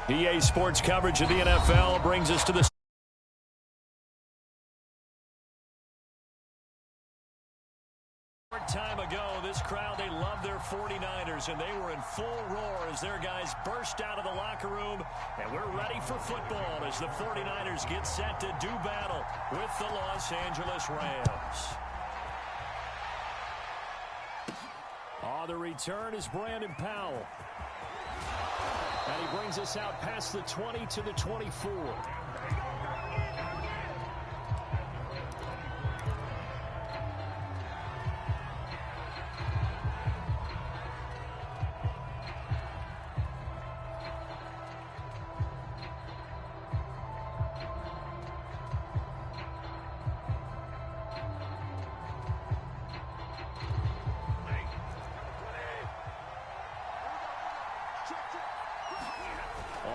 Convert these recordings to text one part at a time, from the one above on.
EA Sports coverage of the NFL brings us to the time ago. This crowd, they love their 49ers, and they were in full roar as their guys burst out of the locker room. And we're ready for football as the 49ers get set to do battle with the Los Angeles Rams. On the return is Brandon Powell. And he brings us out past the 20 to the 24.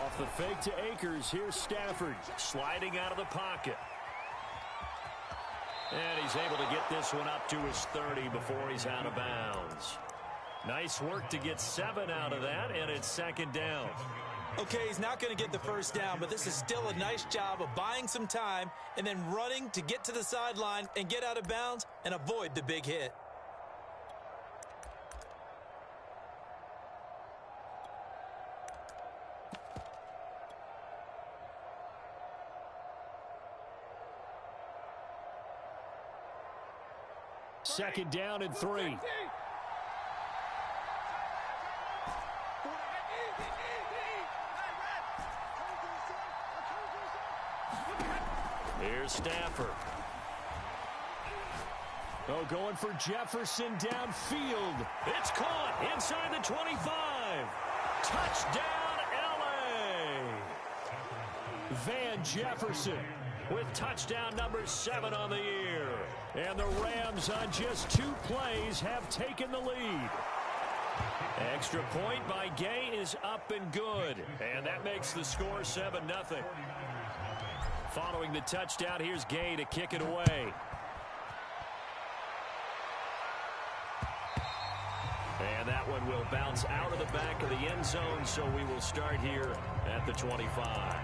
Off the fake to Akers. Here's Stafford sliding out of the pocket. And he's able to get this one up to his 30 before he's out of bounds. Nice work to get 7 out of that, and it's second down. Okay, he's not going to get the first down, but this is still a nice job of buying some time and then running to get to the sideline and get out of bounds and avoid the big hit. Second down and 3. Here's Stafford. Oh, going for Jefferson downfield. It's caught inside the 25. Touchdown, L.A. Van Jefferson with touchdown number 7 on the year. And the Rams on just 2 plays have taken the lead. Extra point by Gay is up and good. And that makes the score 7-0. Following the touchdown, here's Gay to kick it away. And that one will bounce out of the back of the end zone, so we will start here at the 25.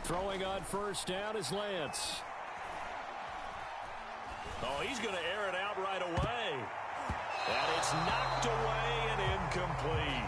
Throwing on first down is Lance. Oh, he's going to air it out right away. And it's knocked away and incomplete.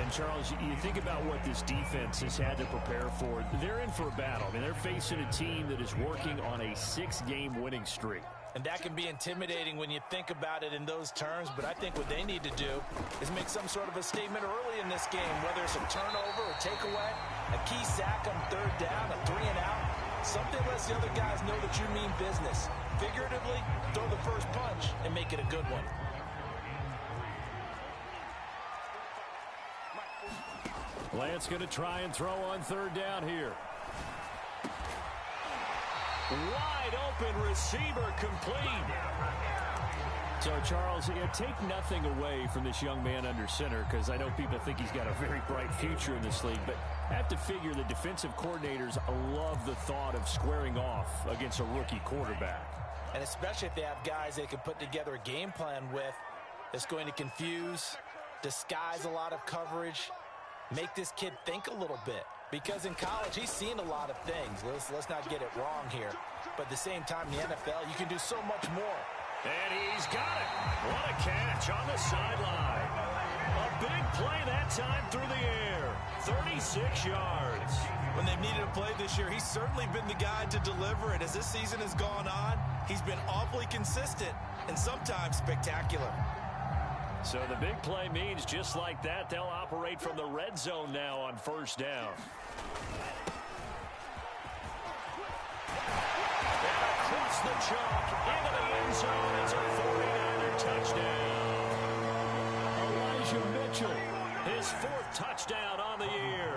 And, Charles, you think about what this defense has had to prepare for. They're in for a battle. I mean, they're facing a team that is working on a 6-game winning streak. And that can be intimidating when you think about it in those terms, but I think what they need to do is make some sort of a statement early in this game, whether it's a turnover or takeaway, a key sack on 3rd down, a 3-and-out. Something lets the other guys know that you mean business. Figuratively, throw the first punch and make it a good one. Lance going to try and throw on 3rd down here. Wide open receiver complete. So, Charles, take nothing away from this young man under center, because I know people think he's got a very bright future in this league, but I have to figure the defensive coordinators love the thought of squaring off against a rookie quarterback. And especially if they have guys they can put together a game plan with that's going to confuse, disguise a lot of coverage, make this kid think a little bit. Because in college, he's seen a lot of things. Let's not get it wrong here. But at the same time, in the NFL, you can do so much more. And he's got it. What a catch on the sideline. A big play that time through the air. 36 yards. When they've needed a play this year, he's certainly been the guy to deliver it. As this season has gone on, he's been awfully consistent and sometimes spectacular. So the big play means just like that, they'll operate from the red zone now on 1st down. And across the chalk into the end zone. It's a 49er touchdown. Elijah Mitchell His 4th touchdown on the year.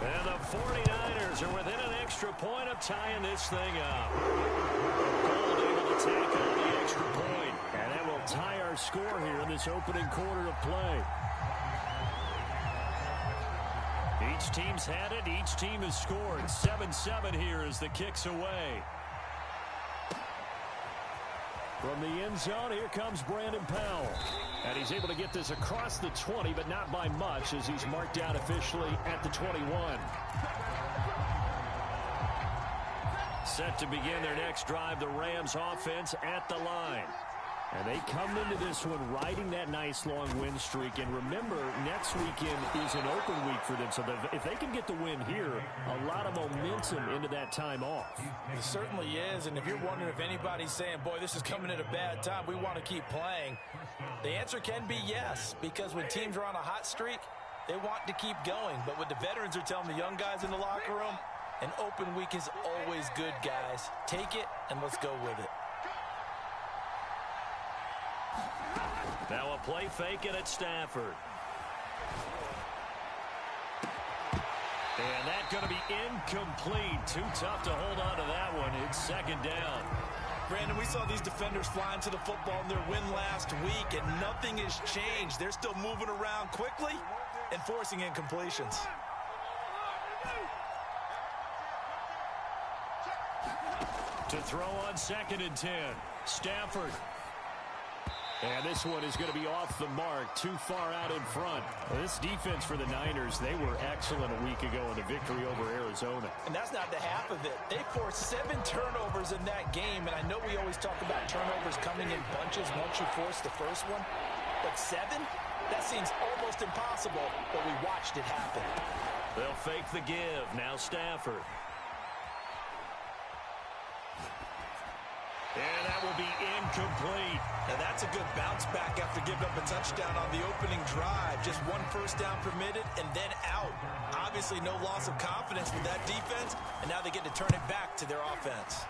And the 49ers are within an extra point of tying this thing up. Gold able to take on the extra point. And that will tie our score here in this opening quarter of play. Each team's had it. Each team has scored. 7-7 here as the kick's away. From the end zone, here comes Brandon Powell. And he's able to get this across the 20, but not by much, as he's marked down officially at the 21. Set to begin their next drive, the Rams offense at the line. And they come into this one riding that nice long win streak. And remember, next weekend is an open week for them. So if they can get the win here, a lot of momentum into that time off. It certainly is. And if you're wondering if anybody's saying, boy, this is coming at a bad time, we want to keep playing, the answer can be yes. Because when teams are on a hot streak, they want to keep going. But what the veterans are telling the young guys in the locker room, an open week is always good, guys. Take it and let's go with it. Now a play fake it at Stafford. And that's going to be incomplete. Too tough to hold on to that one. It's 2nd down. Brandon, we saw these defenders flying to the football in their win last week, and nothing has changed. They're still moving around quickly and forcing incompletions. To throw on 2nd and 10. Stafford. And this one is going to be off the mark, too far out in front. Well, this defense for the Niners, they were excellent a week ago in the victory over Arizona. And that's not the half of it. They forced 7 turnovers in that game, and I know we always talk about turnovers coming in bunches once you force the first one. But 7? That seems almost impossible, but we watched it happen. They'll fake the give. Now Stafford. And that will be incomplete. Now that's a good bounce back after giving up a touchdown on the opening drive. Just 1 first down permitted and then out. Obviously no loss of confidence with that defense, and now they get to turn it back to their offense.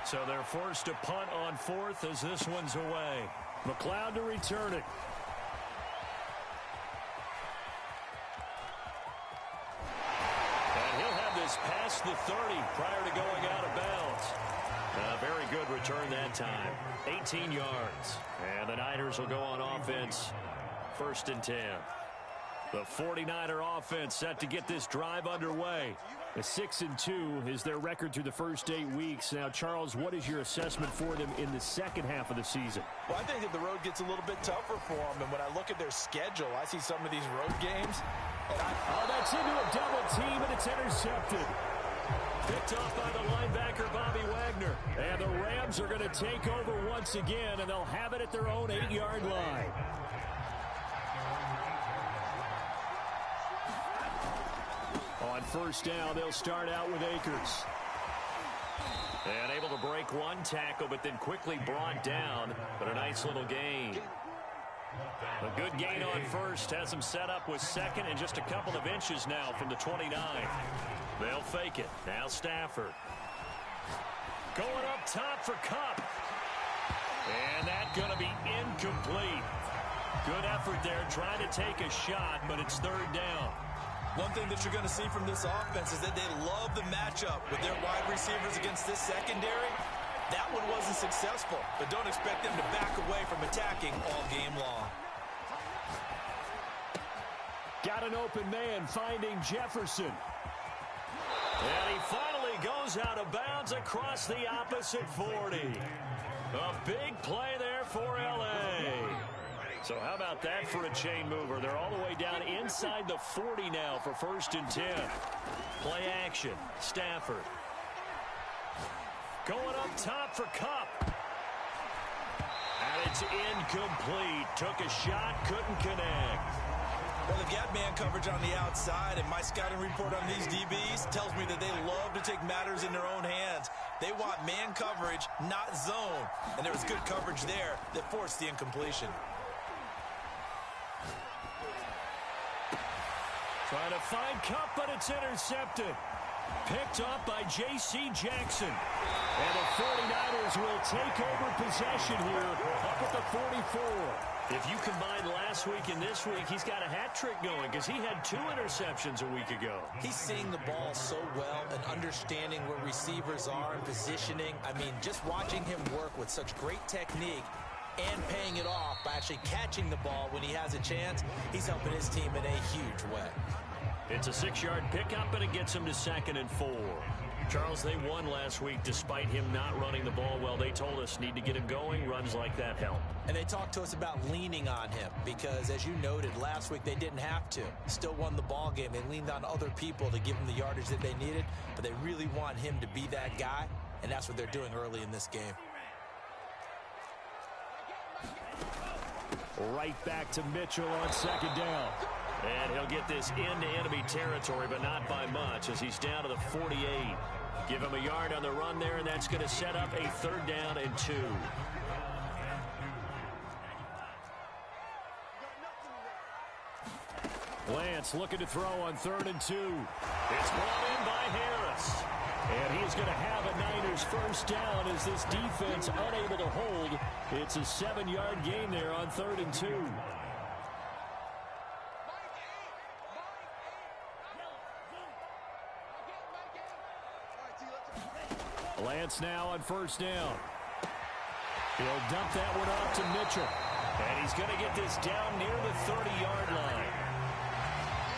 So they're forced to punt on 4th as this one's away. McLeod to return it. And he'll have this past the 30 prior to going out of bounds. Very good return that time. 18 yards. And the Niners will go on offense. 1st and 10. The 49er offense set to get this drive underway. The 6-2 is their record through the first 8 weeks. Now, Charles, what is your assessment for them in the second half of the season? Well, I think that the road gets a little bit tougher for them. And when I look at their schedule, I see some of these road games. And that's into a double team, and it's intercepted. Picked off by the linebacker, Bobby Wagner. And the Rams are going to take over once again, and they'll have it at their own 8-yard line. On 1st down, they'll start out with Akers. And able to break 1 tackle, but then quickly brought down. But a nice little gain. A good gain on 1st. Has them set up with 2nd and just a couple of inches now from the 29. They'll fake it. Now Stafford. Going up top for Kupp. And that's going to be incomplete. Good effort there trying to take a shot, but it's 3rd down. One thing that you're going to see from this offense is that they love the matchup with their wide receivers against this secondary. That one wasn't successful, but don't expect them to back away from attacking all game long. Got an open man finding Jefferson. And he finally goes out of bounds across the opposite 40. A big play there for L.A. So how about that for a chain mover? They're all the way down inside the 40 now for 1st and 10. Play action. Stafford. Going up top for Kupp. And it's incomplete. Took a shot, couldn't connect. Well, they've got man coverage on the outside, and my scouting report on these DBs tells me that they love to take matters in their own hands. They want man coverage, not zone. And there was good coverage there that forced the incompletion. Trying to find Kupp, but it's intercepted. Picked up by J.C. Jackson. And the 49ers will take over possession here up at the 44. If you combine last week and this week, he's got a hat trick going because he had 2 interceptions a week ago. He's seeing the ball so well and understanding where receivers are and positioning. I mean, just watching him work with such great technique and paying it off by actually catching the ball when he has a chance, he's helping his team in a huge way. It's a 6-yard pickup, and it gets him to 2nd and 4. Charles, they won last week despite him not running the ball well. They told us need to get him going. Runs like that help. And they talked to us about leaning on him because, as you noted, last week they didn't have to. Still won the ball game. They leaned on other people to give them the yardage that they needed, but they really want him to be that guy, and that's what they're doing early in this game. Right back to Mitchell on 2nd down. And he'll get this into enemy territory, but not by much as he's down to the 48. Give him a yard on the run there, and that's going to set up a 3rd down and 2. Lance looking to throw on 3rd and 2. It's brought in by Harris. And he's going to have a Niners first down as this defense unable to hold. It's a 7-yard gain there on 3rd and 2. Lance now on 1st down. He'll dump that one off to Mitchell. And he's going to get this down near the 30-yard line.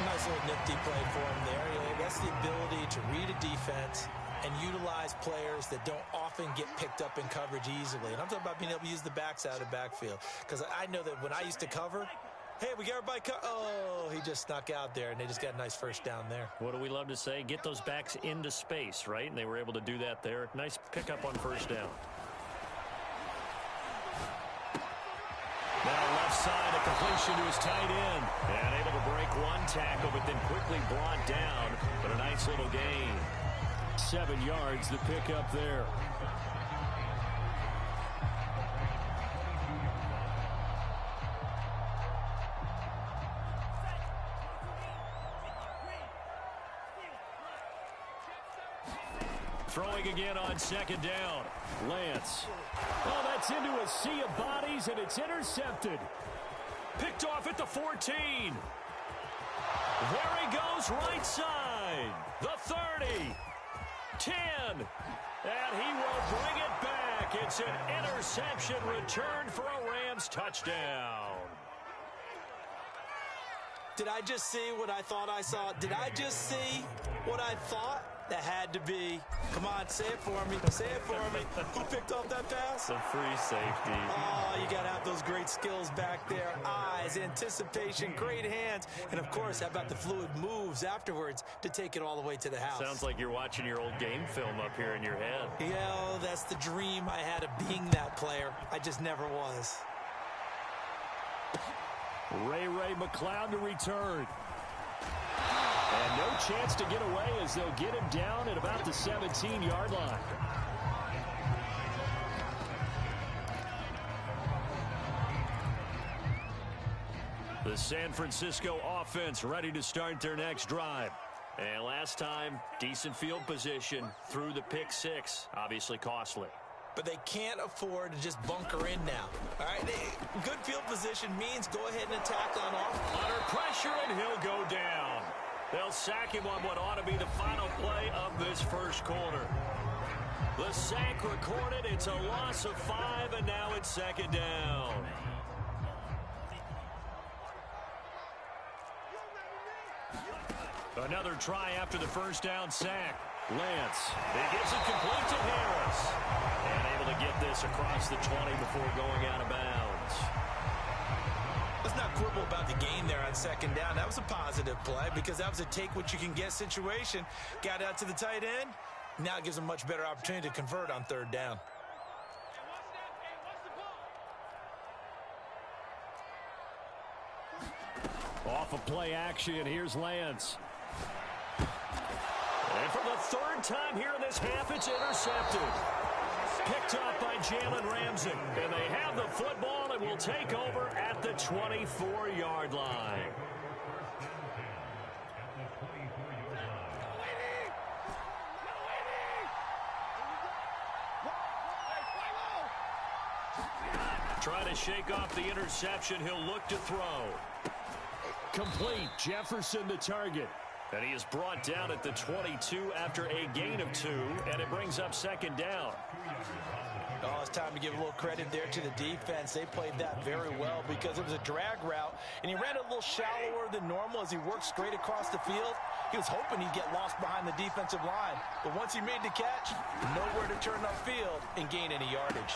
Nice little nifty play for him there. That's the ability to read a defense and utilize players that don't often get picked up in coverage easily. And I'm talking about being able to use the backs out of the backfield. Because I know that when I used to cover, hey, we got everybody oh, he just snuck out there, and they just got a nice first down there. What do we love to say? Get those backs into space, right? And they were able to do that there. Nice pickup on 1st down. Now left side, a completion to his tight end. And able to break one tackle, but then quickly brought down. But a nice little gain. 7 yards, the pickup there. Throwing again on 2nd down. Lance. Oh, that's into a sea of bodies, and it's intercepted. Picked off at the 14. There he goes, right side. The 30. 10. And he will bring it back. It's an interception returned for a Rams touchdown. Did I just see what I thought I saw? Did I just see what I thought? That had to be. Come on, say it for me. Say it for me. Who picked off that pass? The free safety. Oh, you got to have those great skills back there. Eyes, anticipation, great hands. And, of course, how about the fluid moves afterwards to take it all the way to the house? Sounds like you're watching your old game film up here in your head. Yeah, that's the dream I had of being that player. I just never was. Ray McCloud to return. And no chance to get away as they'll get him down at about the 17-yard line. The San Francisco offense ready to start their next drive. And last time, decent field position through the pick 6. Obviously costly. But they can't afford to just bunker in now. All right, good field position means go ahead and attack on off. Under pressure, and he'll go down. They'll sack him on what ought to be the final play of this first quarter. The sack recorded. It's a loss of 5, and now it's 2nd down. Another try after the first down sack. Lance. He gives it complete to Harris. And able to get this across the 20 before going out of bounds. Let's not quibble about the gain there on 2nd down. That was a positive play because that was a take-what-you-can-get situation. Got out to the tight end. Now it gives them a much better opportunity to convert on 3rd down. Off of play action, here's Lance. And for the 3rd time here in this half, it's intercepted. Picked up by Jalen Ramsey. And they have the football and will take over at the 24-yard line. Trying to shake off the interception. He'll look to throw. Complete. Jefferson the target. And he is brought down at the 22 after a gain of 2, and it brings up second down. Oh, it's time to give a little credit there to the defense. They played that very well because it was a drag route, and he ran a little shallower than normal as he worked straight across the field. He was hoping he'd get lost behind the defensive line, but once he made the catch, nowhere to turn upfield and gain any yardage.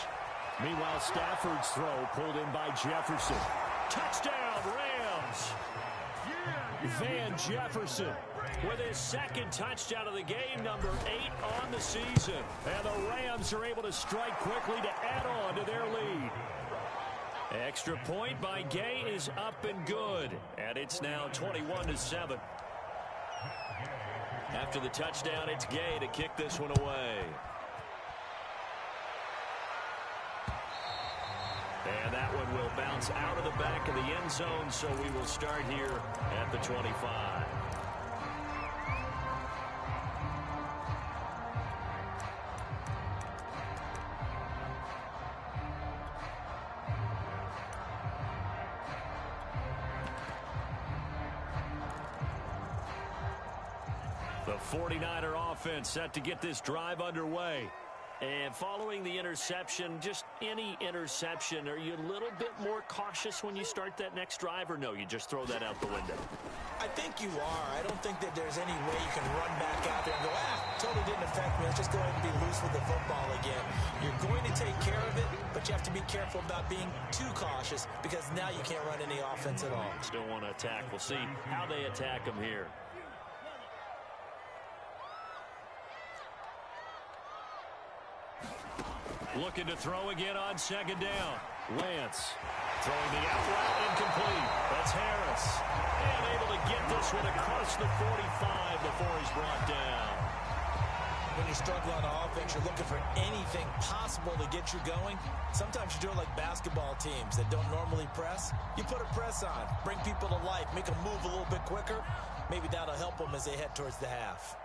Meanwhile, Stafford's throw pulled in by Jefferson. Touchdown, Rams! Van Jefferson with his second touchdown of the game, number 8 on the season. And the Rams are able to strike quickly to add on to their lead. Extra point by Gay is up and good. And it's now 21-7. After the touchdown, it's Gay to kick this one away. And that one will bounce out of the back of the end zone, so we will start here at the 25. The 49er offense set to get this drive underway. And following the interception, just any interception, are you a little bit more cautious when you start that next drive, or no, you just throw that out the window? I think you are. I don't think that there's any way you can run back out there and go, totally didn't affect me. Let's just go ahead and be loose with the football again. You're going to take care of it, but you have to be careful about being too cautious because now you can't run any offense at all. Still want to attack. We'll see how they attack them here. Looking to throw again on second down. Lance throwing the out route incomplete. That's Harris. And able to get this one across the 45 before he's brought down. When you struggle on offense, you're looking for anything possible to get you going. Sometimes you do it like basketball teams that don't normally press. You put a press on, bring people to life, make them move a little bit quicker. Maybe that'll help them as they head towards the half.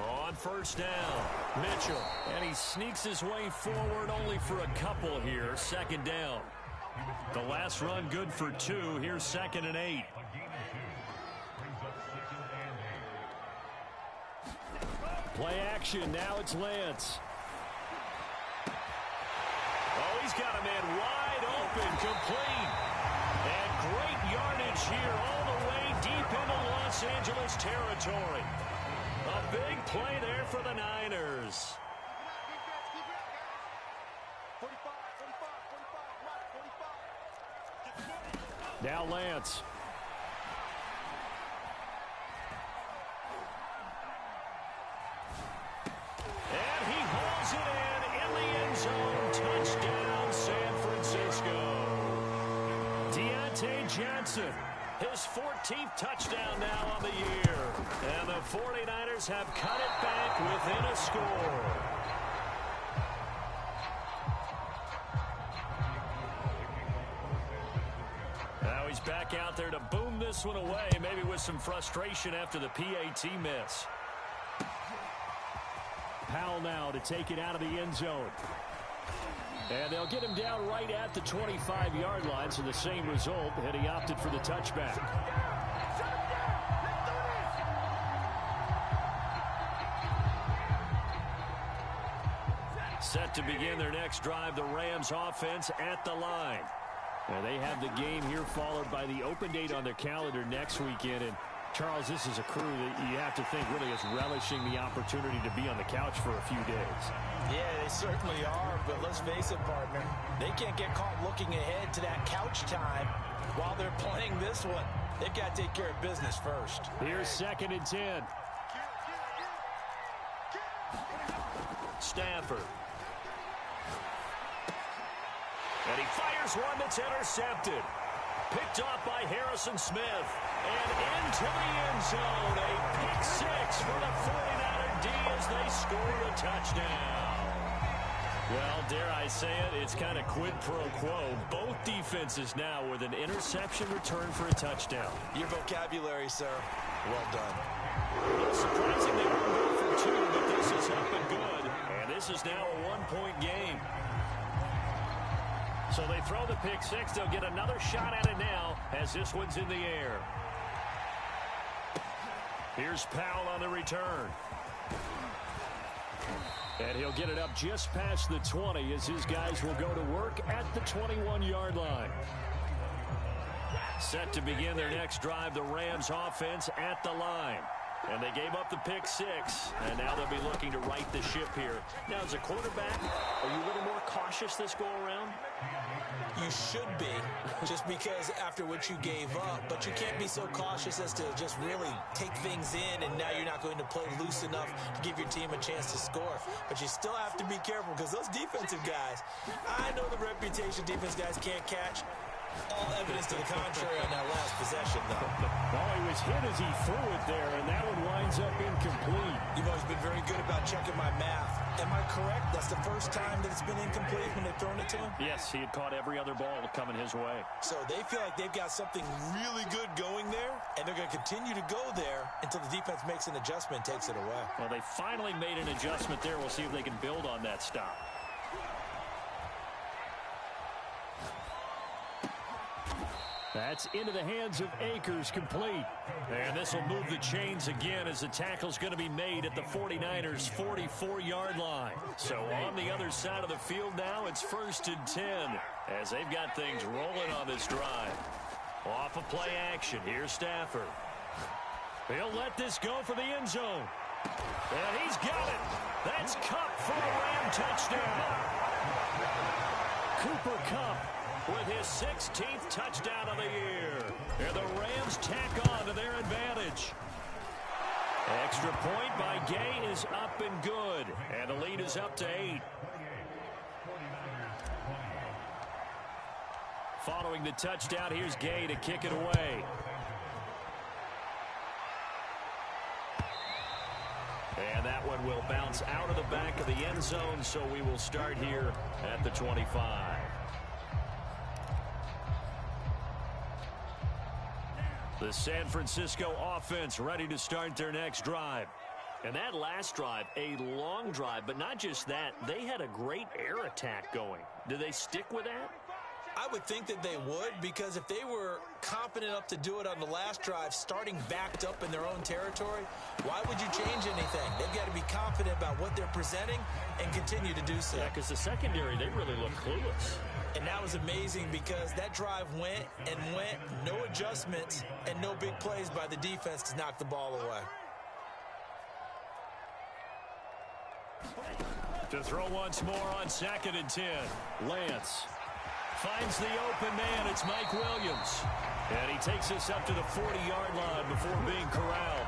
On first down, Mitchell. And he sneaks his way forward only for a couple here. Second down. The last run good for 2. Here's 2nd and 8. Play action. Now it's Lance. Oh, he's got a man wide open. Complete. And great yardage here all the way deep into Los Angeles territory. A big play there for the Niners. Now Lance. And he hauls it in the end zone. Touchdown, San Francisco. Deontay Johnson. His 14th touchdown now on the year. And the 49ers have cut it back within a score. Now he's back out there to boom this one away, maybe with some frustration after the PAT miss. Powell now to take it out of the end zone. And they'll get him down right at the 25-yard line, so the same result, and he opted for the touchback. Set to begin their next drive, the Rams offense at the line. And they have the game here followed by the open date on their calendar next weekend. And Charles, this is a crew that you have to think really is relishing the opportunity to be on the couch for a few days. Yeah, they certainly are, but let's face it, partner. They can't get caught looking ahead to that couch time while they're playing this one. They've got to take care of business first. Here's 2nd and 10. Stafford. And he fires one that's intercepted. Picked off by Harrison Smith. And into the end zone. A pick 6 for the 49er D as they score a touchdown. Well, dare I say it, it's kind of quid pro quo. Both defenses now with an interception return for a touchdown. Your vocabulary, sir. Well done. Well, surprising they won't go for 2, but this is up and good. And this is now a one-point game. So they throw the pick six. They'll get another shot at it now as this one's in the air. Here's Powell on the return. And he'll get it up just past the 20 as his guys will go to work at the 21-yard line. Set to begin their next drive, the Rams offense at the line. And they gave up the pick six, and now they'll be looking to right the ship here. Now, as a quarterback, are you a little more cautious this go-around? You should be, just because after what you gave up. But you can't be so cautious as to just really take things in, and now you're not going to play loose enough to give your team a chance to score. But you still have to be careful, because those defensive guys, I know the reputation defense guys can't catch. All evidence to the contrary on that last possession, though. Well, he was hit as he threw it there, and that one winds up incomplete. You've always been very good about checking my math. Am I correct? That's the first time that it's been incomplete when they've thrown it to him? Yes, he had caught every other ball coming his way. So they feel like they've got something really good going there, and they're going to continue to go there until the defense makes an adjustment and takes it away. Well, they finally made an adjustment there. We'll see if they can build on that stop. That's into the hands of Akers, complete. And this will move the chains again as the tackle's going to be made at the 49ers' 44-yard line. So on the other side of the field now, it's 1st and 10 as they've got things rolling on this drive. Off of play action, here's Stafford. He'll let this go for the end zone. And he's got it. That's Kupp for a Ram touchdown. Cooper Kupp with his 16th touchdown of the year. And the Rams tack on to their advantage. Extra point by Gay is up and good. And the lead is up to 8. Following the touchdown, here's Gay to kick it away. And that one will bounce out of the back of the end zone, so we will start here at the 25. The San Francisco offense ready to start their next drive. And that last drive, a long drive, but not just that, they had a great air attack going. Do they stick with that? I would think that they would, because if they were confident enough to do it on the last drive, starting backed up in their own territory, why would you change anything? They've got to be confident about what they're presenting and continue to do so. Yeah, because the secondary, they really look clueless. And that was amazing because that drive went and went, no adjustments, and no big plays by the defense to knock the ball away. To throw once more on 2nd and 10. Lance finds the open man. It's Mike Williams. And he takes us up to the 40-yard line before being corralled.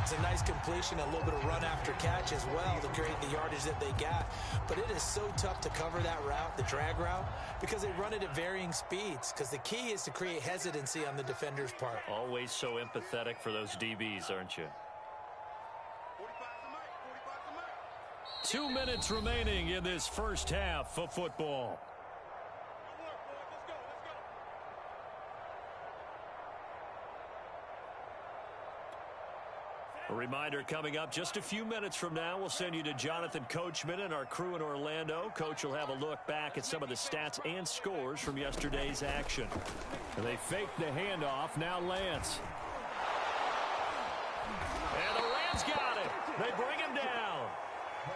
It's a nice completion, a little bit of run after catch as well to create the yardage that they got. But it is so tough to cover that route, the drag route, because they run it at varying speeds. Because the key is to create hesitancy on the defender's part. Always so empathetic for those DBs, aren't you? 2 minutes remaining in this first half of football. A reminder coming up just a few minutes from now, we'll send you to Jonathan Coachman and our crew in Orlando. Coach will have a look back at some of the stats and scores from yesterday's action. And they fake the handoff. Now Lance. And the Rams got it. They bring him down.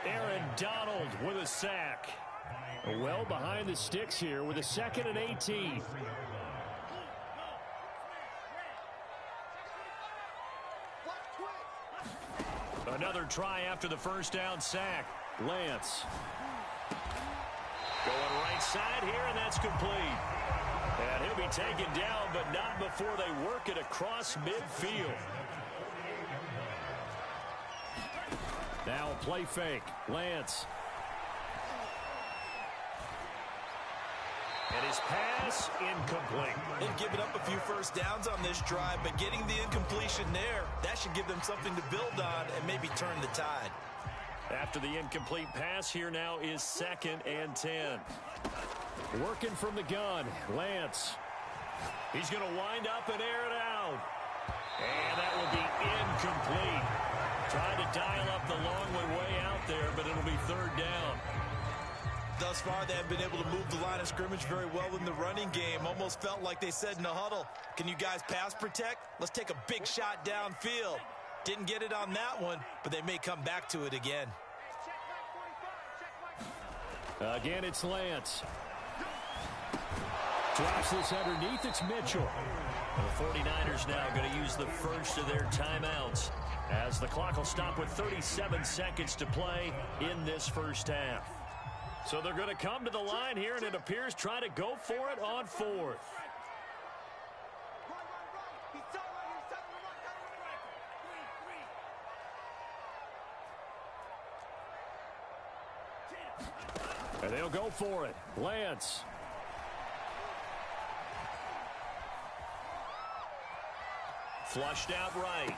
Aaron Donald with a sack. Well behind the sticks here with a 2nd and 18. Another try after the first down sack. Lance. Going right side here, and that's complete. And he'll be taken down, but not before they work it across midfield. Now a play fake. Lance. And his pass incomplete. They've given up a few first downs on this drive, but getting the incompletion there, that should give them something to build on and maybe turn the tide. After the incomplete pass, here now is 2nd and 10. Working from the gun, Lance. He's going to wind up and air it out. And that will be incomplete. Trying to dial up the long way out there, but it'll be third down. Thus far, they have been able to move the line of scrimmage very well in the running game. Almost felt like they said in the huddle, can you guys pass protect? Let's take a big shot downfield. Didn't get it on that one, but they may come back to it again. Again, it's Lance. Drops this underneath. It's Mitchell. The 49ers now going to use the first of their timeouts as the clock will stop with 37 seconds to play in this first half. So they're going to come to the line here, and it appears try to go for it on fourth. And they'll go for it. Lance. Flushed out right.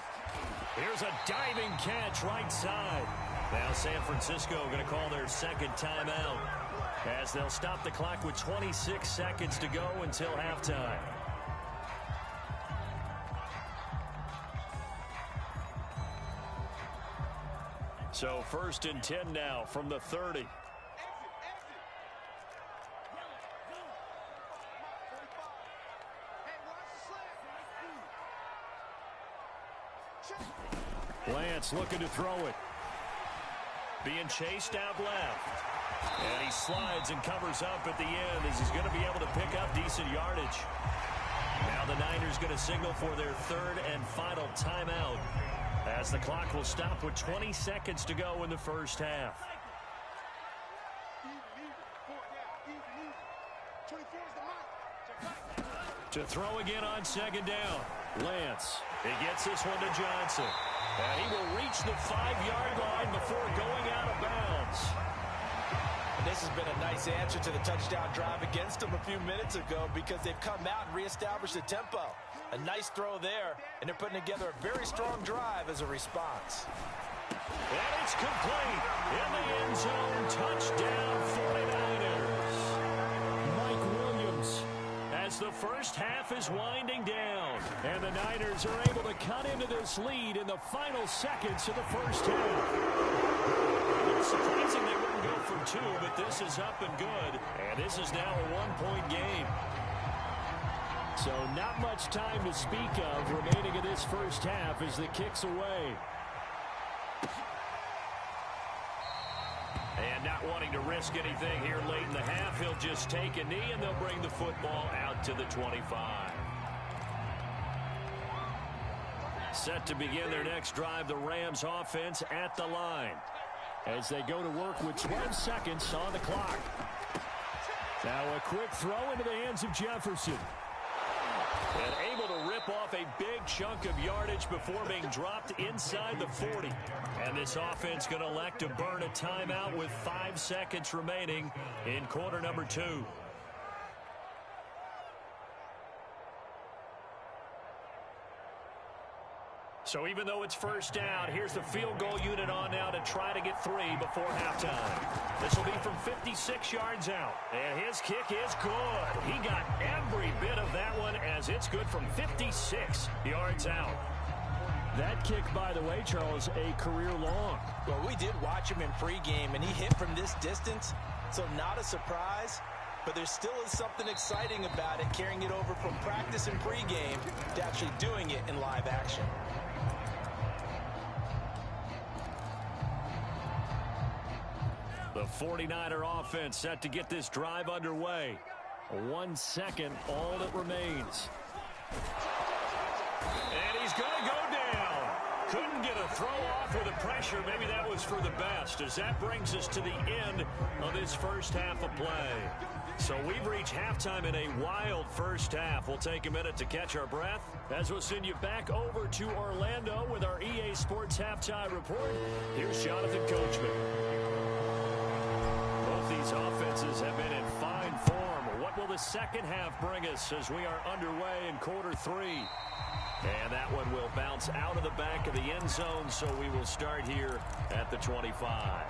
Here's a diving catch right side. Now San Francisco going to call their second timeout as they'll stop the clock with 26 seconds to go until halftime. So first and 10 now from the 30. Lance looking to throw it. Being chased out left. And he slides and covers up at the end as he's going to be able to pick up decent yardage. Now the Niners going to signal for their third and final timeout as the clock will stop with 20 seconds to go in the first half. To throw again on second down. Lance. He gets this one to Johnson. And he will reach the 5-yard line before going out of bounds. And this has been a nice answer to the touchdown drive against them a few minutes ago because they've come out and reestablished the tempo. A nice throw there, and they're putting together a very strong drive as a response. And it's complete. In the end zone, touchdown 49ers. Mike Williams. As the first half is winding down, and the Niners are able to cut into this lead in the final seconds of the first half. It's surprising they wouldn't go for two, but this is up and good, and this is now a one-point game. So not much time to speak of remaining in this first half as the kick's away. And not wanting to risk anything here late in the half, he'll just take a knee, and they'll bring the football out to the 25. Set to begin their next drive, the Rams offense at the line as they go to work with 12 seconds on the clock. Now a quick throw into the hands of Jefferson. And able to rip off a big chunk of yardage before being dropped inside the 40. And this offense going to elect to burn a timeout with 5 seconds remaining in quarter number 2. So even though it's first down, here's the field goal unit on now to try to get 3 before halftime. This will be from 56 yards out. And his kick is good. He got every bit of that one as it's good from 56 yards out. That kick, by the way, Charles, a career long. Well, we did watch him in pregame, and he hit from this distance, so not a surprise. But there still is something exciting about it, carrying it over from practice and pregame to actually doing it in live action. The 49er offense set to get this drive underway. 1 second, all that remains. And he's going to go down. Couldn't get a throw off with the pressure. Maybe that was for the best, as that brings us to the end of this first half of play. So we've reached halftime in a wild first half. We'll take a minute to catch our breath as we'll send you back over to Orlando with our EA Sports Halftime Report. Here's Jonathan Coachman. Both these offenses have been in fine form. What will the second half bring us as we are underway in quarter 3? And that one will bounce out of the back of the end zone, so we will start here at the 25.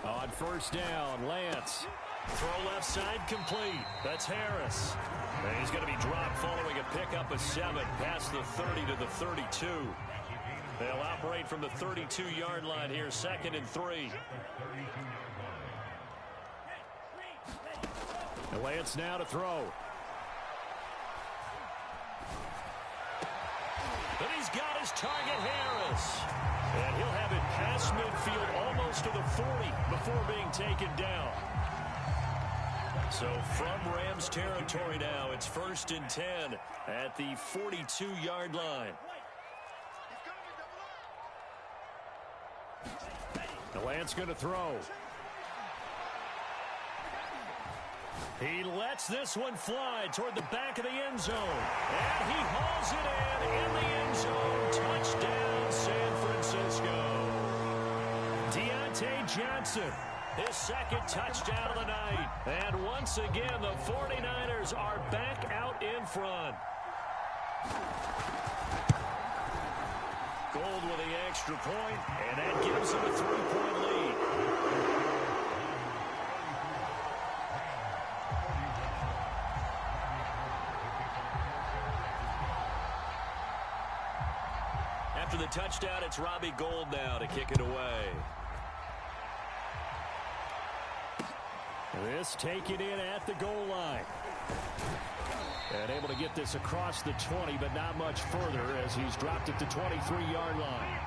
On first down, Lance. Throw left side complete. That's Harris. And he's going to be dropped following a pickup of 7 past the 30 to the 32. They'll operate from the 32-yard line here, 2nd and 3. And Lance now to throw. And he's got his target, Harris. And he'll have it past midfield almost to the 40 before being taken down. So from Rams territory now, it's 1st and 10 at the 42-yard line. The Lance going to throw. He lets this one fly toward the back of the end zone. And he hauls it in the end zone. Touchdown, San Francisco. Deontay Johnson, his 2nd touchdown of the night. And once again, the 49ers are back out in front. Gold with the extra point, and that gives them a 3-point lead. After the touchdown, it's Robbie Gould now to kick it away. This taken in at the goal line. And able to get this across the 20, but not much further as he's dropped at the 23-yard line.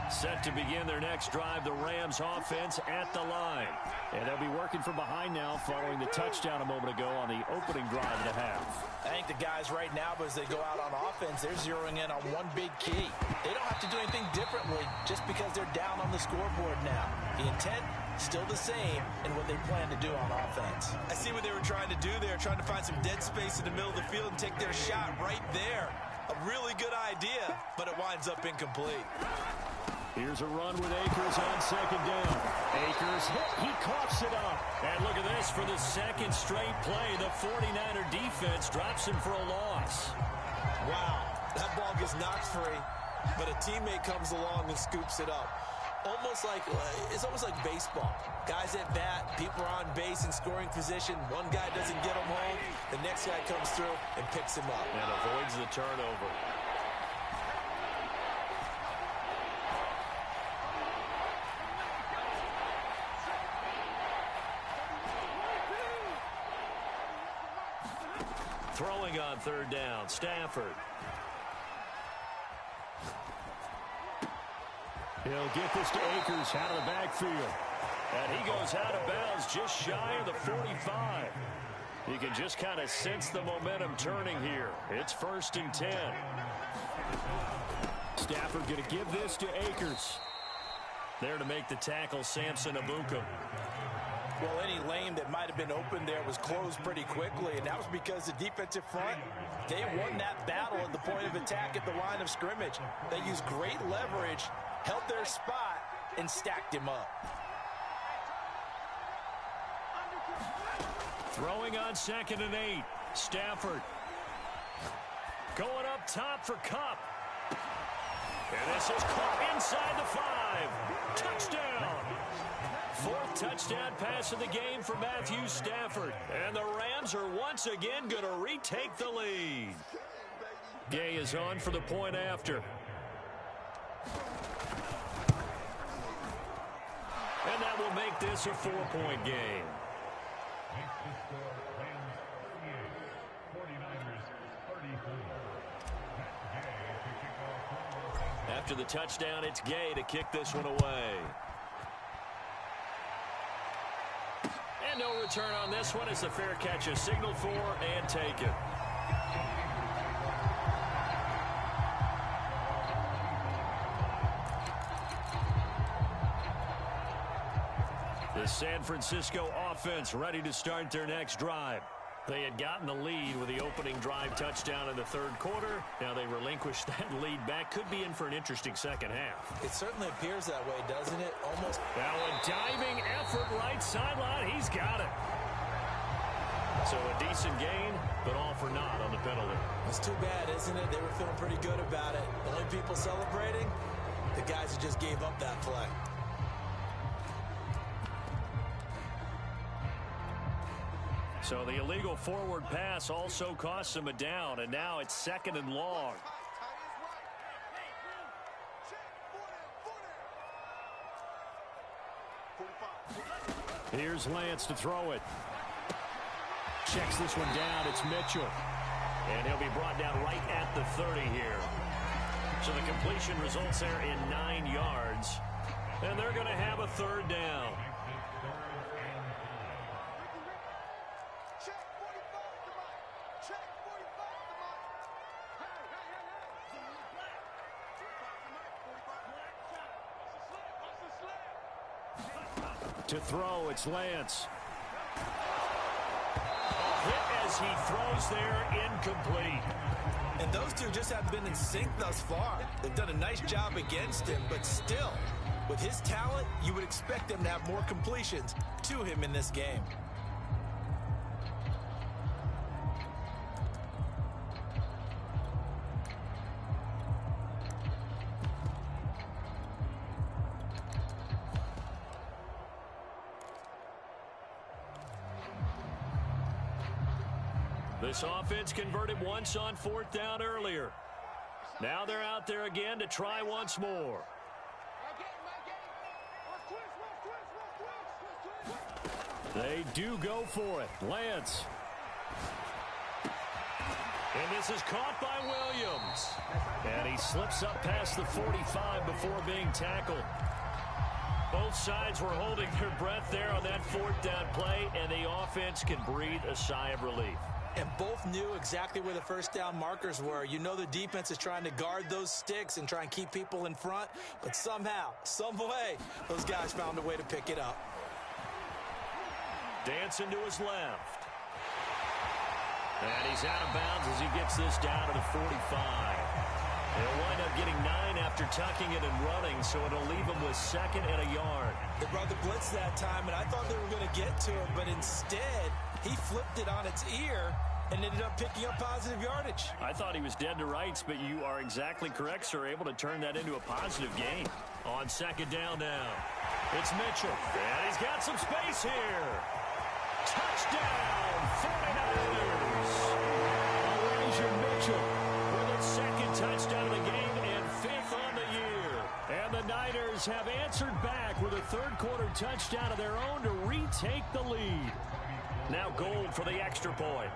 Set to begin their next drive, the Rams offense at the line. And they'll be working from behind now following the touchdown a moment ago on the opening drive of the half. I think the guys right now, as they go out on offense, they're zeroing in on one big key. They don't have to do anything differently just because they're down on the scoreboard now. The intent, still the same in what they plan to do on offense. I see what they were trying to do there, trying to find some dead space in the middle of the field and take their shot right there. A really good idea, but it winds up incomplete. Here's a run with Akers on 2nd down. Akers hit, he coughs it up. And look at this, for the 2nd straight play, the 49er defense drops him for a loss. Wow, that ball gets knocked free, but a teammate comes along and scoops it up. It's almost like baseball. Guys at bat, people are on base in scoring position. One guy doesn't get him home, the next guy comes through and picks him up. And avoids the turnover. Throwing on 3rd down, Stafford. He'll get this to Akers out of the backfield. And he goes out of bounds just shy of the 45. You can just kind of sense the momentum turning here. It's 1st and 10. Stafford going to give this to Akers. There to make the tackle, Samson Ebukam. Well, any lane that might have been open there was closed pretty quickly, and that was because the defensive front, they won that battle at the point of attack at the line of scrimmage. They used great leverage, held their spot, and stacked him up. Throwing on 2nd and 8, Stafford. Going up top for Kupp. And this is caught inside the 5. Touchdown. 4th touchdown pass of the game for Matthew Stafford. And the Rams are once again going to retake the lead. Gay is on for the point after. And that will make this a 4-point game. After the touchdown, it's Gay to kick this one away. And no return on this one as the fair catch is signaled for and taken. The San Francisco offense ready to start their next drive. They had gotten the lead with the opening drive touchdown in the 3rd quarter. Now they relinquished that lead back. Could be in for an interesting second half. It certainly appears that way, doesn't it? Almost. Now a diving effort right sideline. He's got it. So a decent gain, but all for naught on the penalty. That's too bad, isn't it? They were feeling pretty good about it. The only people celebrating, the guys who just gave up that play. So the illegal forward pass also costs him a down, and now it's 2nd and long. Here's Lance to throw it. Checks this one down. It's Mitchell. And he'll be brought down right at the 30 here. So the completion results there in 9 yards. And they're going to have a 3rd down. To throw, it's Lance. Hit as he throws there, incomplete. And those two just have been in sync thus far. They've done a nice job against him, but still, with his talent, you would expect them to have more completions to him in this game. This offense converted once on 4th down earlier. Now they're out there again to try once more. They do go for it. Lance. And this is caught by Williams. And he slips up past the 45 before being tackled. Both sides were holding their breath there on that 4th down play, and the offense can breathe a sigh of relief. And both knew exactly where the 1st down markers were. You know the defense is trying to guard those sticks and try and keep people in front. But somehow, some way, those guys found a way to pick it up. Dancing to his left. And he's out of bounds as he gets this down to the 45. They'll wind up getting 9 after tucking it and running, so it'll leave him with 2nd and a yard. They brought the blitz that time, and I thought they were going to get to him, but instead, he flipped it on its ear and ended up picking up positive yardage. I thought he was dead to rights, but you are exactly correct, sir. Able to turn that into a positive gain. On 2nd down now. It's Mitchell. And he's got some space here. Touchdown, 49ers. Elijah Mitchell with its 2nd touchdown of the game and 5th on the year. And the Niners have answered back with a 3rd quarter touchdown of their own to retake the lead. Now Gold for the extra point.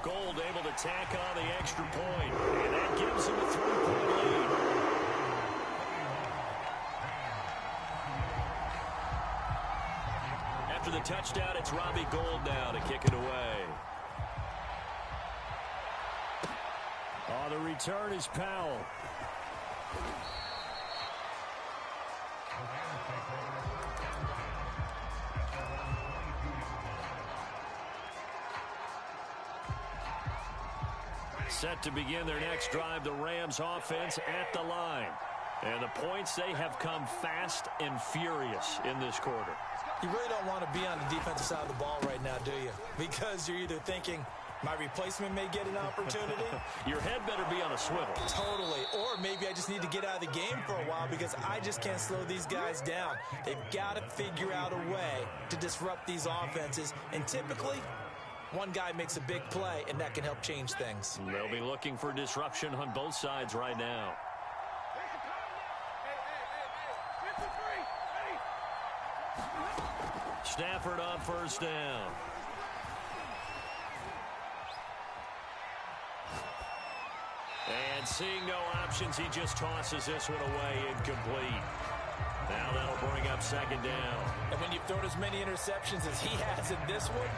Gold able to tack on the extra point, and that gives him a 3-point lead. After the touchdown, it's Robbie Gould now to kick it away. Oh, the return is Powell. Set to begin their next drive, the Rams offense at the line. And the points, they have come fast and furious in this quarter. You really don't want to be on the defensive side of the ball right now, do you? Because you're either thinking, my replacement may get an opportunity. Your head better be on a swivel. Totally. Or maybe I just need to get out of the game for a while because I just can't slow these guys down. They've got to figure out a way to disrupt these offenses. And typically, one guy makes a big play, and that can help change things. They'll be looking for disruption on both sides right now. Stafford on 1st down. And seeing no options, he just tosses this one away, incomplete. Now that'll bring up 2nd down. And when you've thrown as many interceptions as he has in this one,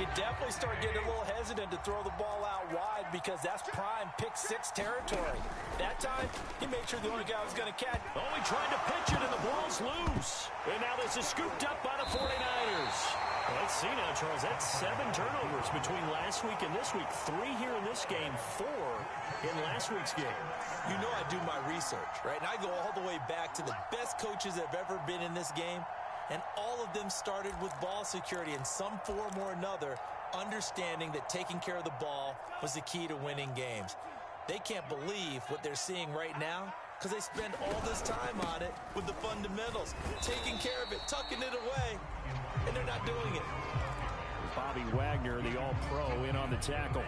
You definitely start getting a little hesitant to throw the ball out wide because that's prime pick-6 territory. That time, he made sure the only guy was going to catch. Oh, he tried to pitch it, and the ball's loose. And now this is scooped up by the 49ers. Well, let's see now, Charles. That's 7 turnovers between last week and this week. 3 here in this game, 4 in last week's game. You know I do my research, right? And I go all the way back to the best coaches that have ever been in this game. And all of them started with ball security in some form or another, understanding that taking care of the ball was the key to winning games. They can't believe what they're seeing right now because they spend all this time on it with the fundamentals, taking care of it, tucking it away, and they're not doing it. Bobby Wagner, the All-Pro, in on the tackle.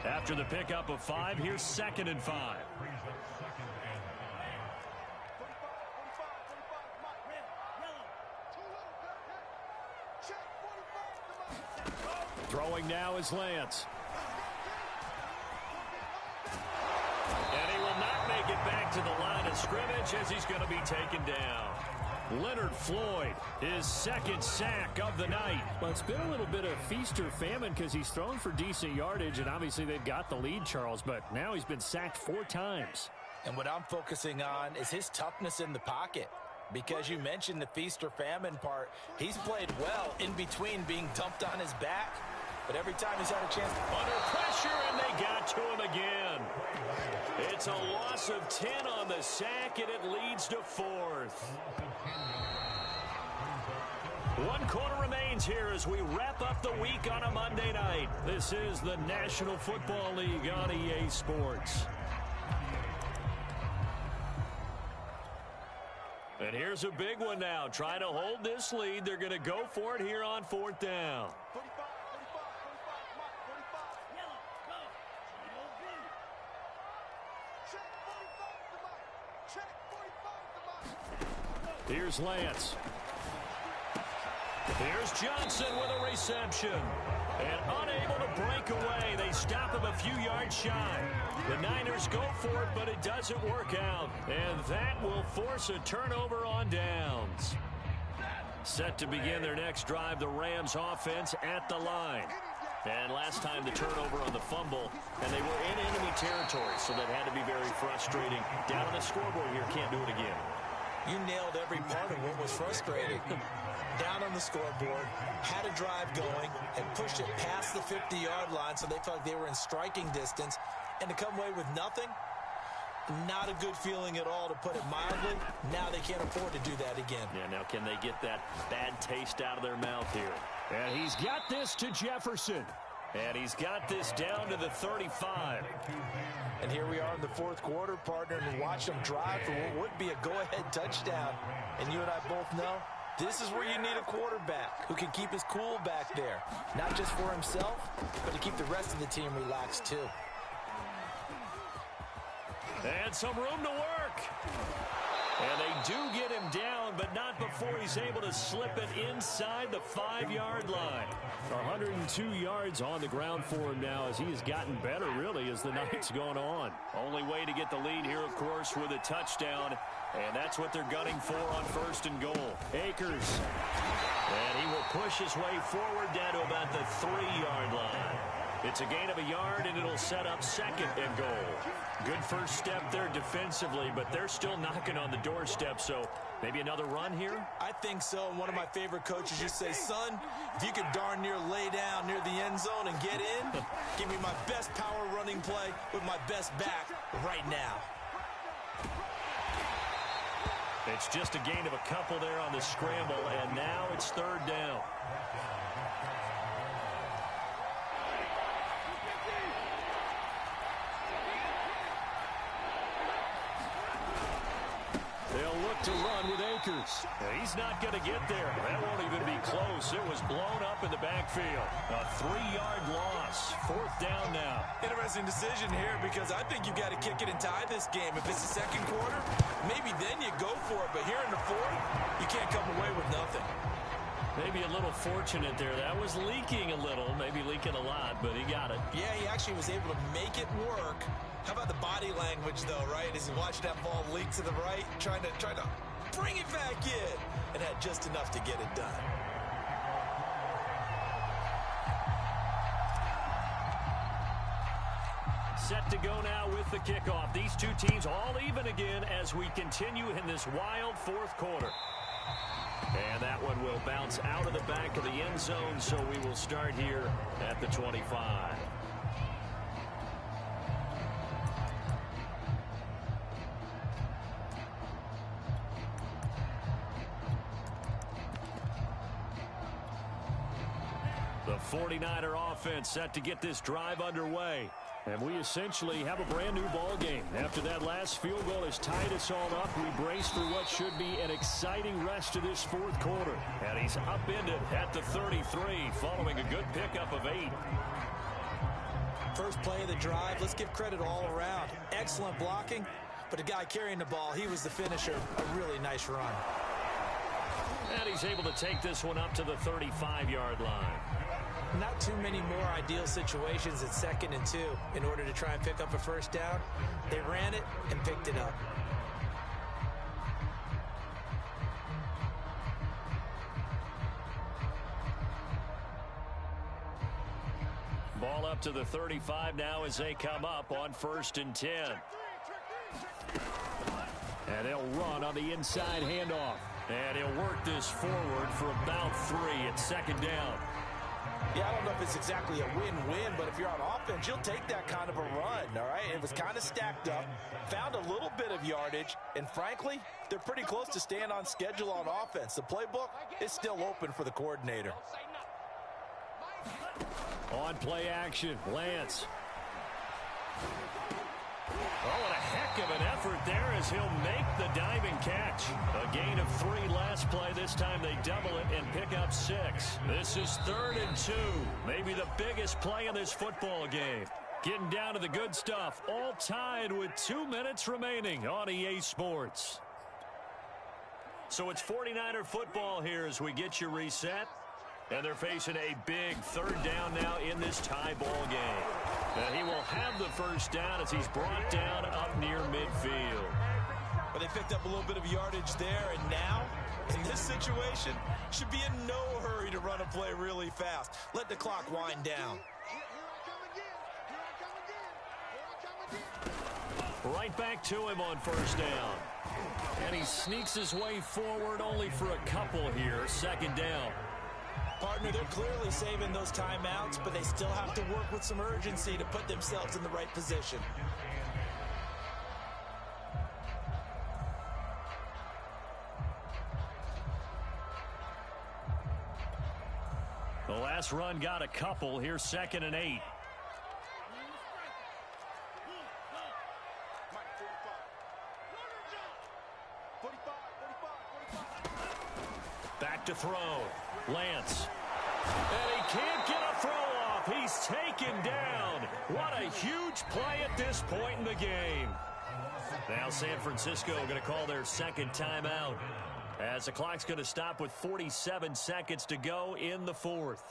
After the pickup of 5, here's 2nd and 5. Throwing now is Lance. And he will not make it back to the line of scrimmage as he's going to be taken down. Leonard Floyd, his 2nd sack of the night. Well, it's been a little bit of feast or famine because he's thrown for decent yardage, and obviously they've got the lead, Charles, but now he's been sacked 4 times. And what I'm focusing on is his toughness in the pocket. Because you mentioned the feast or famine part, he's played well in between being dumped on his back. But every time he's had a chance under pressure, and they got to him again. It's a loss of 10 on the sack, and it leads to 4th. 1 quarter remains here as we wrap up the week on a Monday night. This is the National Football League on EA Sports. And here's a big one now. Trying to hold this lead. They're going to go for it here on 4th down. Here's Lance. Here's Johnson with a reception. And unable to break away. They stop him a few yards shy. The Niners go for it, but it doesn't work out. And that will force a turnover on downs. Set to begin their next drive, the Rams offense at the line. And last time the turnover on the fumble, and they were in enemy territory, so that had to be very frustrating. Down on the scoreboard here, can't do it again. You nailed every part of what was frustrating. Down on the scoreboard, had a drive going, and pushed it past the 50-yard line so they felt like they were in striking distance, and to come away with nothing, not a good feeling at all, to put it mildly. Now they can't afford to do that again. Yeah, now can they get that bad taste out of their mouth here? And he's got this to Jefferson. And he's got this down to the 35. And here we are in the 4th quarter, partner, and watch them drive for what would be a go-ahead touchdown. And you and I both know this is where you need a quarterback who can keep his cool back there. Not just for himself, but to keep the rest of the team relaxed too. And some room to work. And they do get him down, but not before he's able to slip it inside the 5-yard line. 102 yards on the ground for him now as he has gotten better, really, as the night's gone on. Only way to get the lead here, of course, with a touchdown. And that's what they're gunning for on 1st and goal. Akers. And he will push his way forward down to about the 3-yard line. It's a gain of a yard, and it'll set up 2nd and goal. Good first step there defensively, but they're still knocking on the doorstep, so maybe another run here? I think so. And one of my favorite coaches used to say, son, if you could darn near lay down near the end zone and get in, give me my best power running play with my best back right now. It's just a gain of a couple there on the scramble, and now it's 3rd down. They'll look to run with Akers. He's not going to get there. That won't even be close. It was blown up in the backfield. A 3-yard loss. 4th down now. Interesting decision here because I think you've got to kick it and tie this game. If it's the 2nd quarter, maybe then you go for it. But here in the 4th, you can't come away with nothing. Maybe a little fortunate there. That was leaking a little, maybe leaking a lot, but he got it. Yeah, he actually was able to make it work. How about the body language, though, right? As he watched that ball leak to the right, trying to bring it back in, and had just enough to get it done. set to go now with the kickoff. These two teams all even again as we continue in this wild fourth quarter. And that one will bounce out of the back of the end zone, so we will start here at the 25. The 49er offense set to get this drive underway. And we essentially have a brand new ball game. After that last field goal has tied us all up, we brace for what should be an exciting rest of this fourth quarter. And he's upended at the 33 following a good pickup of 8. First play of the drive, let's give credit all around. Excellent blocking, but the guy carrying the ball, he was the finisher. A really nice run. And he's able to take this one up to the 35-yard line. Not too many more ideal situations at 2nd and 2 in order to try and pick up a first down. They ran it and picked it up. Ball up to the 35 now as they come up on 1st and 10. And they'll run on the inside handoff. And he'll work this forward for about 3 at 2nd down. Yeah, I don't know if it's exactly a win-win, but if you're on offense, you'll take that kind of a run, all right? It was kind of stacked up, found a little bit of yardage, and frankly, they're pretty close to staying on schedule on offense. The playbook is still open for the coordinator. On play action, Lance. Oh, and a heck of an effort there as he'll make the diving catch. A gain of 3 last play. This time they double it and pick up 6. This is 3rd and 2. Maybe the biggest play in this football game. Getting down to the good stuff. All tied with 2 minutes remaining on EA Sports. So it's 49er football here as we get you reset. And they're facing a big 3rd down now in this tie ball game. And he will have the first down as he's brought down up near midfield. But they picked up a little bit of yardage there, and now, in this situation, should be in no hurry to run a play really fast. Let the clock wind down. Right back to him on 1st down. And he sneaks his way forward only for a couple here. 2nd down. Partner, they're clearly saving those timeouts, but they still have to work with some urgency to put themselves in the right position. The last run got a couple. Here's 2nd and 8. Back to throw. Lance. And he can't get a throw off. He's taken down. What a huge play at this point in the game. Now San Francisco going to call their 2nd timeout as the clock's going to stop with 47 seconds to go in the 4th.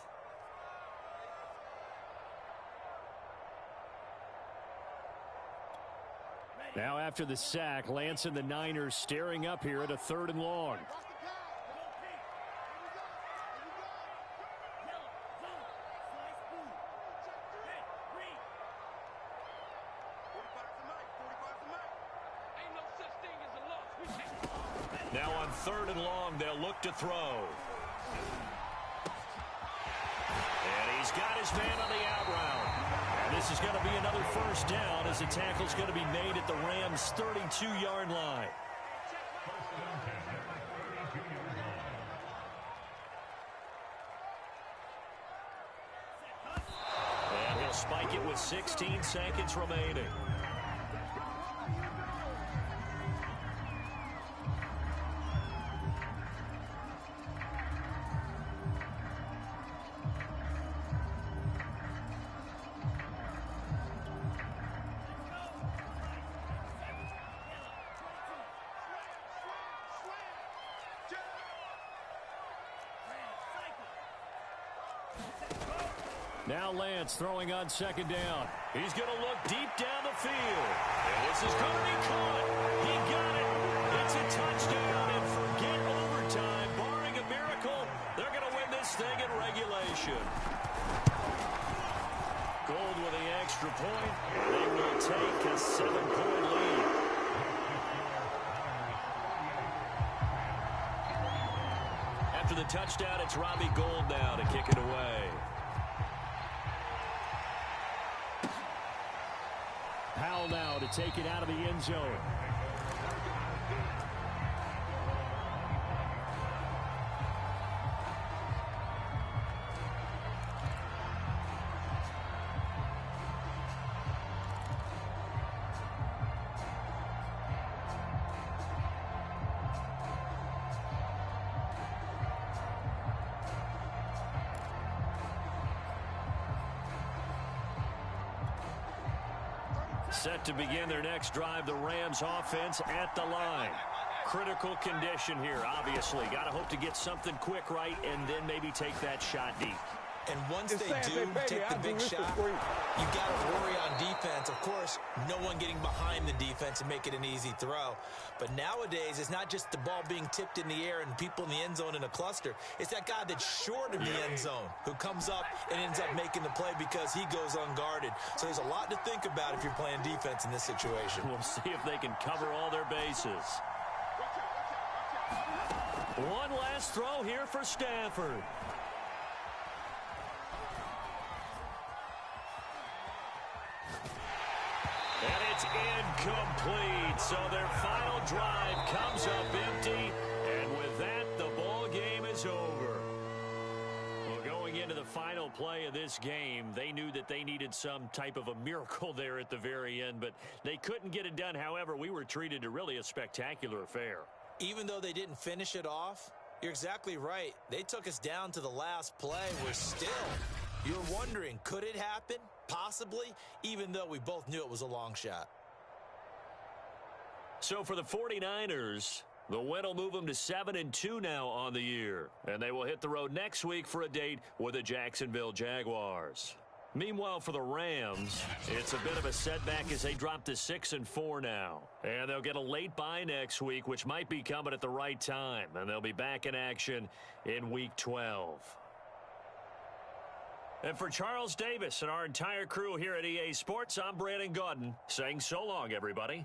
Now after the sack, Lance and the Niners staring up here at a 3rd and long. Now on 3rd and long, they'll look to throw. And he's got his man on the out route. And this is going to be another first down as the tackle's going to be made at the Rams' 32-yard line. And he'll spike it with 16 seconds remaining. Now Lance throwing on 2nd down. He's going to look deep down the field. And this is going to be caught. He got it. It's a touchdown, and forget overtime. Barring a miracle, they're going to win this thing in regulation. Gold with the extra point. They will take a 7-point lead. After the touchdown, it's Robbie Gould now to kick it away. Powell now to take it out of the end zone. Set to begin their next drive, the Rams offense at the line. Critical condition here, obviously. Got to hope to get something quick right and then maybe take that shot deep. And once they do take the big shot, you've got to worry on defense. Of course, no one getting behind the defense and make it an easy throw. But nowadays, it's not just the ball being tipped in the air and people in the end zone in a cluster. It's that guy that's short of the end zone who comes up and ends up making the play because he goes unguarded. So there's a lot to think about if you're playing defense in this situation. We'll see if they can cover all their bases. One last throw here for Stafford. And it's incomplete. So their final drive comes up empty. And with that, the ball game is over. Well, going into the final play of this game, they knew that they needed some type of a miracle there at the very end, but they couldn't get it done. However, we were treated to really a spectacular affair. Even though they didn't finish it off, you're exactly right. They took us down to the last play. We're still, you're wondering, could it happen? Possibly, even though we both knew it was a long shot. So for the 49ers, the win will move them to 7-2 now on the year. And they will hit the road next week for a date with the Jacksonville Jaguars. Meanwhile, for the Rams, it's a bit of a setback as they drop to 6-4 now. And they'll get a late bye next week, which might be coming at the right time. And they'll be back in action in Week 12. And for Charles Davis and our entire crew here at EA Sports, I'm Brandon Gaudin saying so long, everybody.